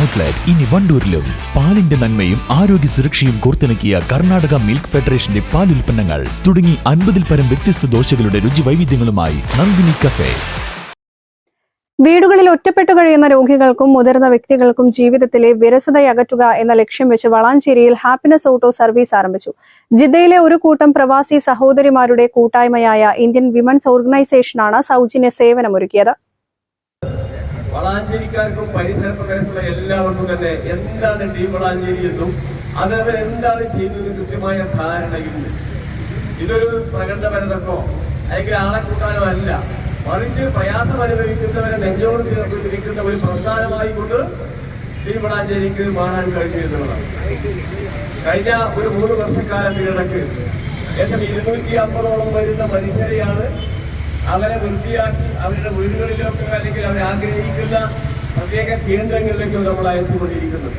Outlet ഇനി വണ്ടൂരിലും. പാലിന്റെ നന്മയും ആരോഗ്യ സുരക്ഷയും കോർത്തിണക്കിയ കർണാടക മിൽക്ക് ഫെഡറേഷന്റെ പാലുൽപ്പന്നങ്ങൾ തുടങ്ങി 50-ൽ പരം വ്യത്യസ്ത ദോശകളുടെ രുചി വൈവിധ്യങ്ങളുമായി നന്ദിനി കഫേ. വീടുകളിൽ ഒറ്റപ്പെട്ടു കഴിയുന്ന രോഗികൾക്കും മുതിർന്ന വ്യക്തികൾക്കും ജീവിതത്തിലെ വിരസതയകറ്റുക എന്ന ലക്ഷ്യം വെച്ച് വളാഞ്ചേരിയിൽ ഹാപ്പിനെസ് ഓട്ടോ സർവീസ് ആരംഭിച്ചു. ജിദ്ദയിലെ ഒരു കൂട്ടം പ്രവാസി സഹോദരിമാരുടെ കൂട്ടായ്മയായ ഇന്ത്യൻ വിമൻസ് ഓർഗനൈസേഷനാണ് സൗജന്യ സേവനമൊരുക്കിയത്. വളാഞ്ചേരിക്കാർക്കും പരിസരപ്രദേശത്തുള്ള എല്ലാവർക്കും തന്നെ എന്താണ് ടീം വളാഞ്ചേരി എന്നും അതവർ എന്താണ് ചെയ്യുന്നത് കൃത്യമായ ധാരണയുണ്ട്. ഇതൊരു പ്രകടനപരതക്കോ അല്ലെങ്കിൽ ആളെ കൂട്ടാനോ അല്ല, മറിച്ച് പ്രയാസം അനുഭവിക്കുന്നവരെ നെഞ്ചോട് ചേർത്തിരിക്കുന്ന ഒരു പ്രസ്ഥാനമായി കൊണ്ട് ടീം വളാഞ്ചേരിക്ക് മാറാൻ കഴിഞ്ഞു എന്നുള്ളതാണ്. കഴിഞ്ഞ ഒരു 3 വർഷക്കാലത്തിനിടയ്ക്ക് ഏകദേശം 250ഓളം വരുന്ന മനുഷ്യരെയാണ് അവരെ വൃത്തിയാക്കി അവരുടെ വീടുകളിലൊക്കെ അല്ലെങ്കിൽ അവർ ആഗ്രഹിക്കുന്ന പ്രത്യേക കേന്ദ്രങ്ങളിലേക്കും നമ്മൾ അയച്ചുകൊണ്ടിരിക്കുന്നത്.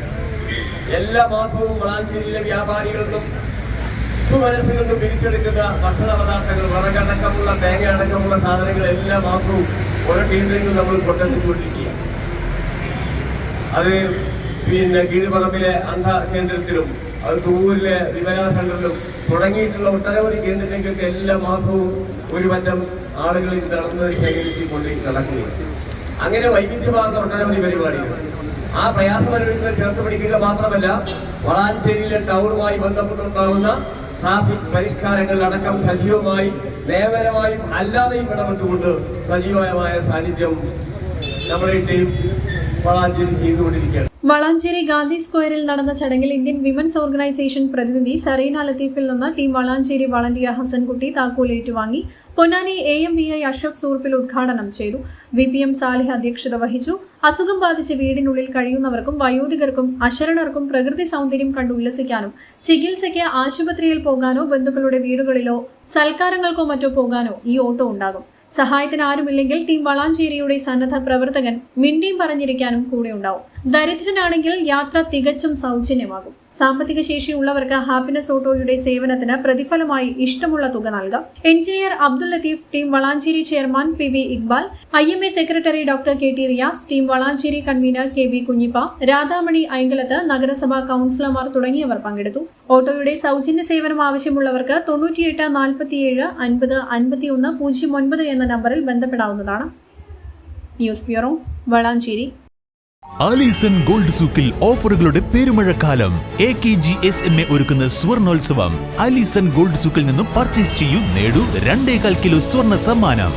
എല്ലാ മാസവും വളാഞ്ചേരിയിലെ വ്യാപാരികൾക്കും മനസ്സുകൾക്കും പിരിച്ചെടുക്കുന്ന ഭക്ഷണ പദാർത്ഥങ്ങൾ, വിറകടക്കമുള്ള തേങ്ങ അടക്കമുള്ള സാധനങ്ങൾ എല്ലാ മാസവും ഓരോ കേന്ദ്രങ്ങളും നമ്മൾ കൊണ്ടെത്തിക്കൊണ്ടിരിക്കുക. അത് കീഴ്പറമ്പിലെ അന്ധ കേന്ദ്രത്തിലും അത് തൂരിലെ വിമല സെന്ററിലും തുടങ്ങിയിട്ടുള്ള ഒട്ടനവധി കേന്ദ്രങ്ങളിലേക്ക് എല്ലാ മാസവും ഒരു പറ്റം ആളുകൾ നടന്ന് ശേഖരിച്ചുകൊണ്ട് നടക്കുകയാണ്. അങ്ങനെ വൈവിധ്യമാർന്ന ഒട്ടനവധി പരിപാടികൾ. ആ പ്രയാസം അനുഭവിക്കുന്നത് ചേർത്ത് പിടിക്കുക മാത്രമല്ല, വളാഞ്ചേരിയിലെ ടൗണുമായി ബന്ധപ്പെട്ടുണ്ടാകുന്ന ട്രാഫിക് പരിഷ്കാരങ്ങളിലടക്കം സജീവമായി നിയമപരമായും അല്ലാതെയും ഇടപെട്ടുകൊണ്ട് സജീവമായ സാന്നിധ്യം നമ്മുടെ ടീം വളാഞ്ചേരി ചെയ്തുകൊണ്ടിരിക്കുകയാണ്. വളാഞ്ചേരി ഗാന്ധി സ്ക്വയറിൽ നടന്ന ചടങ്ങിൽ ഇന്ത്യൻ വിമൻസ് ഓർഗനൈസേഷൻ പ്രതിനിധി സറീന ലത്തീഫിൽ നിന്ന് ടീം വളാഞ്ചേരി വളണ്ടിയർ ഹസൻകുട്ടി താക്കോൽ ഏറ്റുവാങ്ങി. പൊന്നാനി AMVI അഷ്റഫ് സൂർപ്പിൽ ഉദ്ഘാടനം ചെയ്തു. VPM സാലിഹ് അധ്യക്ഷത വഹിച്ചു. അസുഖം ബാധിച്ച് വീടിനുള്ളിൽ കഴിയുന്നവർക്കും വയോധികർക്കും അശരണർക്കും പ്രകൃതി സൗന്ദര്യം കണ്ടു ഉല്ലസിക്കാനും ചികിത്സയ്ക്ക് ആശുപത്രിയിൽ പോകാനോ ബന്ധുക്കളുടെ വീടുകളിലോ സൽക്കാരങ്ങൾക്കോ മറ്റോ പോകാനോ ഈ ഓട്ടോ ഉണ്ടാകും. സഹായത്തിന് ആരുമില്ലെങ്കിൽ ടീം വളാഞ്ചേരിയുടെ സന്നദ്ധ പ്രവർത്തകൻ മിണ്ടിയും പറഞ്ഞിരിക്കാനും കൂടെ ഉണ്ടാവും. ദരിദ്രനാണെങ്കിൽ യാത്ര തികച്ചും സൗജന്യമാകും. സാമ്പത്തിക ശേഷിയുള്ളവർക്ക് ഹാപ്പിനെസ് ഓട്ടോയുടെ സേവനത്തിന് പ്രതിഫലമായി ഇഷ്ടമുള്ള തുക നൽകാം. Engineer Abdul Latheef, team Valanchery chairman PV Iqbal, IMA secretary doctor KT Riyas, team Valanchery convener KB Kunhippa, Radhamani Aingalath, നഗരസഭാ കൌൺസിലർമാർ തുടങ്ങിയവർ പങ്കെടുത്തു. ഓട്ടോയുടെ സൗജന്യ സേവനം ആവശ്യമുള്ളവർക്ക് 98 47 50 51 09 എന്ന നമ്പറിൽ ബന്ധപ്പെടാവുന്നതാണ്. News bureau, Valanchery. Alison gold സൂക്കിൽ ഓഫറുകളുടെ പെരുമഴക്കാലം. AKGSMA ഒരുക്കുന്ന സ്വർണോത്സവം. ആലീസൺ ഗോൾഡ് സൂക്കിൽ നിന്നും പർച്ചേസ് ചെയ്യൂ, നേടൂ 2.25 കിലോ സ്വർണ്ണ സമ്മാനം.